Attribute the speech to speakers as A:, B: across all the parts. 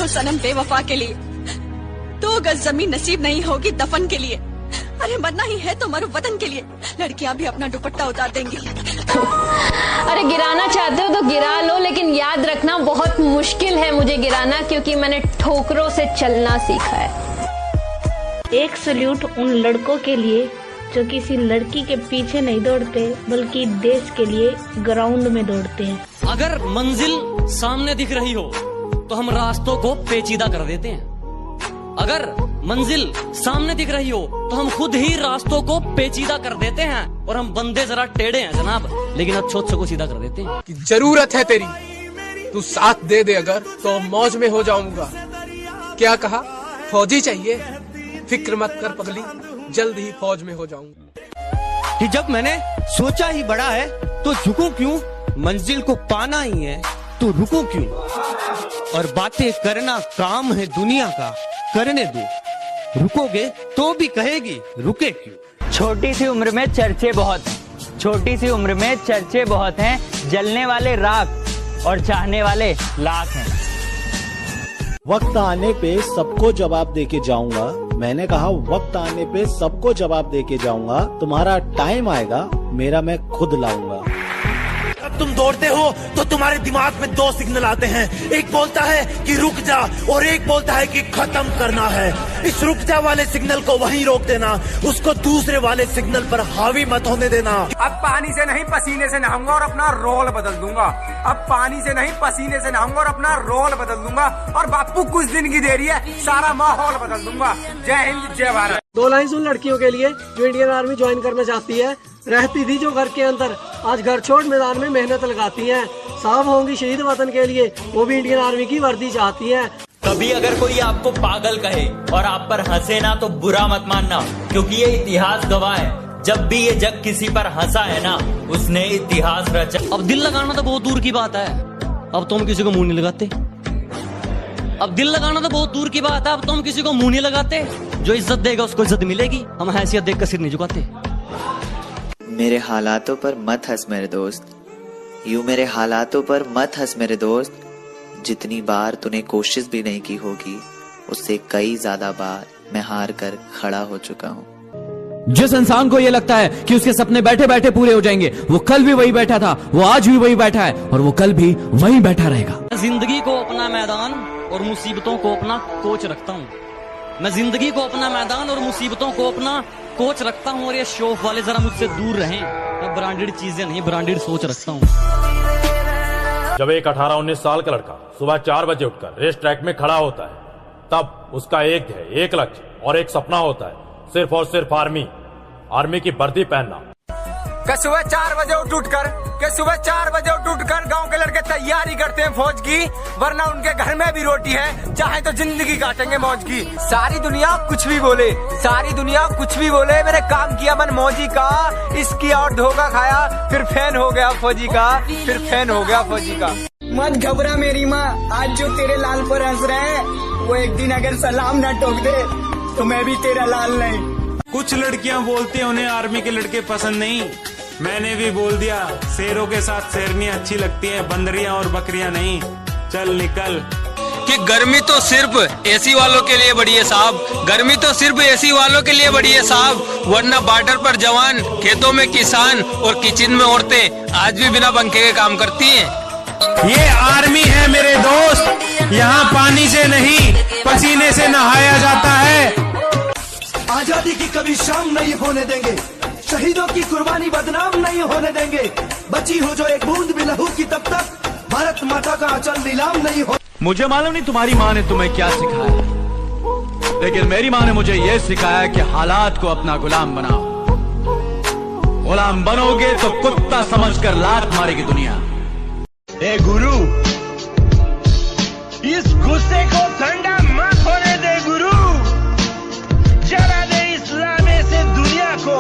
A: हो सनम बेवफा के लिए, 2 गज जमीन नसीब नहीं होगी दफन के लिए। अरे मरना ही है तो मरो वतन के लिए, लड़कियां भी अपना दुपट्टा उतार देंगी।
B: अरे गिराना चाहते हो तो गिरा लो, लेकिन याद रखना बहुत मुश्किल है मुझे गिराना, क्योंकि मैंने ठोकरों से चलना सीखा है।
C: एक सल्यूट उन लड़कों के लिए जो किसी लड़की के पीछे नहीं दौड़ते बल्कि देश के लिए ग्राउंड में दौड़ते हैं।
D: अगर मंजिल सामने दिख रही हो तो हम रास्तों को पेचीदा कर देते हैं। अगर मंजिल सामने दिख रही हो तो हम खुद ही रास्तों को पेचीदा कर देते हैं। और हम बंदे जरा टेढ़े हैं जनाब, लेकिन अच्छों को सीधा कर देते हैं।
E: कि जरूरत है तेरी, तू साथ दे दे अगर तो मौज में हो जाऊंगा। क्या कहा, फौजी चाहिए? फिक्र मत कर पगली, जल्द ही फौज में हो जाऊंगा।
F: कि जब मैंने सोचा ही बड़ा है तो झुकूं क्यों, मंजिल को पाना ही है तो रुकूं क्यों। और बातें करना काम है दुनिया का, करने दो, रुकोगे तो भी कहेगी रुके क्यों।
G: छोटी सी उम्र में चर्चे बहुत हैं, छोटी सी उम्र में चर्चे बहुत हैं, जलने वाले राख और चाहने वाले लाख हैं।
H: वक्त आने पे सबको जवाब देके जाऊंगा। मैंने कहा वक्त आने पे सबको जवाब देके जाऊंगा। तुम्हारा टाइम आएगा, मेरा मैं खुद लाऊंगा।
I: तुम दौड़ते हो तो तुम्हारे दिमाग में 2 सिग्नल आते हैं, एक बोलता है कि रुक जा और एक बोलता है कि खत्म करना है। इस रुक जा वाले सिग्नल को वहीं रोक देना, उसको दूसरे वाले सिग्नल पर हावी मत होने देना।
J: अब पानी से नहीं पसीने से नहाऊंगा और अपना रोल बदल दूंगा। अब पानी से नहीं पसीने से नहाऊंगा और अपना रोल बदल दूंगा। और बापू कुछ दिन की देरी है, सारा माहौल बदल दूंगा। जय हिंद, जय भारत।
K: 2 लाइन उन लड़कियों के लिए जो इंडियन आर्मी ज्वाइन करना चाहती है। रहती थी जो घर के अंदर, आज घर छोड़ मैदान में मेहनत लगाती हैं। साफ होंगी शहीद वतन के लिए, वो भी इंडियन आर्मी की वर्दी चाहती हैं।
G: कभी अगर कोई आपको पागल कहे और आप पर हंसे ना तो बुरा मत मानना, क्योंकि ये इतिहास गवाह है, जब भी ये जग किसी पर हंसा है ना उसने इतिहास रचा।
D: अब दिल लगाना तो बहुत दूर की बात है, अब तो हम किसी को मुंह नहीं लगाते। अब दिल लगाना तो बहुत दूर की बात है, अब तो हम किसी को मुंह नहीं लगाते। जो इज्जत देगा उसको इज्जत मिलेगी, हम हैसियत देख कर सिर नहीं झुकाते।
L: मेरे हालातों पर मत हंस मेरे दोस्त, यूं मेरे हालातों पर मत हंस मेरे दोस्त। जितनी बार तूने कोशिश भी नहीं की होगी, उससे कई ज्यादा बार मैं हार कर खड़ा हो चुका हूँ।
M: जिस इंसान को ये लगता है कि उसके सपने बैठे बैठे पूरे हो जाएंगे, वो कल भी वही बैठा था, वो आज भी वही बैठा है और वो कल भी वही बैठा रहेगा।
D: जिंदगी को अपना मैदान और मुसीबतों को अपना कोच रखता हूँ। मैं जिंदगी को अपना मैदान और मुसीबतों को अपना कोच रखता हूँ। और ये शौक वाले जरा मुझसे दूर रहें, मैं ब्रांडेड चीजें नहीं ब्रांडेड सोच रखता हूँ।
N: जब एक 18-19 साल का लड़का सुबह 4 बजे उठकर रेस ट्रैक में खड़ा होता है, तब उसका एक ध्येय, एक लक्ष्य और एक सपना होता है, सिर्फ और सिर्फ आर्मी की वर्दी पहनना।
J: सुबह 4 बजे सुबह 4 बजे उठकर गांव के लड़के तैयारी करते हैं फौज की, वरना उनके घर में भी रोटी है, चाहे तो जिंदगी काटेंगे मौज की। सारी दुनिया कुछ भी बोले, सारी दुनिया कुछ भी बोले, मैंने काम किया मन मौजी का, इसकी और धोखा खाया, फिर फैन हो गया फौजी का, फिर फैन हो गया फौजी का।
O: मत घबरा मेरी माँ, आज जो तेरे लाल पर हंस रहे हैं, वो एक दिन अगर सलाम न ठोक दे तो मैं भी तेरा लाल नहीं।
P: कुछ लड़कियां बोलती हैं उन्हें आर्मी के लड़के पसंद नहीं, मैंने भी बोल दिया शेरों के साथ शेरनियां अच्छी लगती हैं, बंदरियां और बकरियां नहीं। चल निकल।
Q: कि गर्मी तो सिर्फ एसी वालों के लिए बड़ी है साहब, गर्मी तो सिर्फ एसी वालों के लिए बड़ी है साहब, वरना बॉर्डर पर जवान, खेतों में किसान और किचन में औरतें आज भी बिना पंखे के काम करती हैं।
P: ये आर्मी है मेरे दोस्त, यहाँ पानी से नहीं पसीने से नहाया जाता है।
R: आजादी की कभी शाम नहीं होने देंगे, शहीदों की कुर्बानी बदनाम नहीं होने देंगे। बची हो जो एक बूंद भी लहू की, तब तक भारत माता का आंचल नीलाम नहीं हो।
M: मुझे मालूम नहीं तुम्हारी माँ ने तुम्हें क्या सिखाया, लेकिन मेरी माँ ने मुझे ये सिखाया कि हालात को अपना गुलाम बनाओ। गुलाम बनोगे तो कुत्ता समझकर लात मारेगी दुनिया।
S: ए गुरु, इस गुस्से को ठंडा मत होने दे गुरु, जला दे इस्लाम से दुनिया को,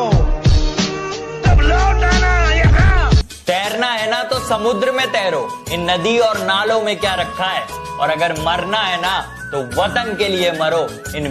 S: तब लौट आना यहाँ।
G: तैरना है ना तो समुद्र में तैरो, इन नदी और नालों में क्या रखा है। और अगर मरना है ना तो वतन के लिए मरो, इन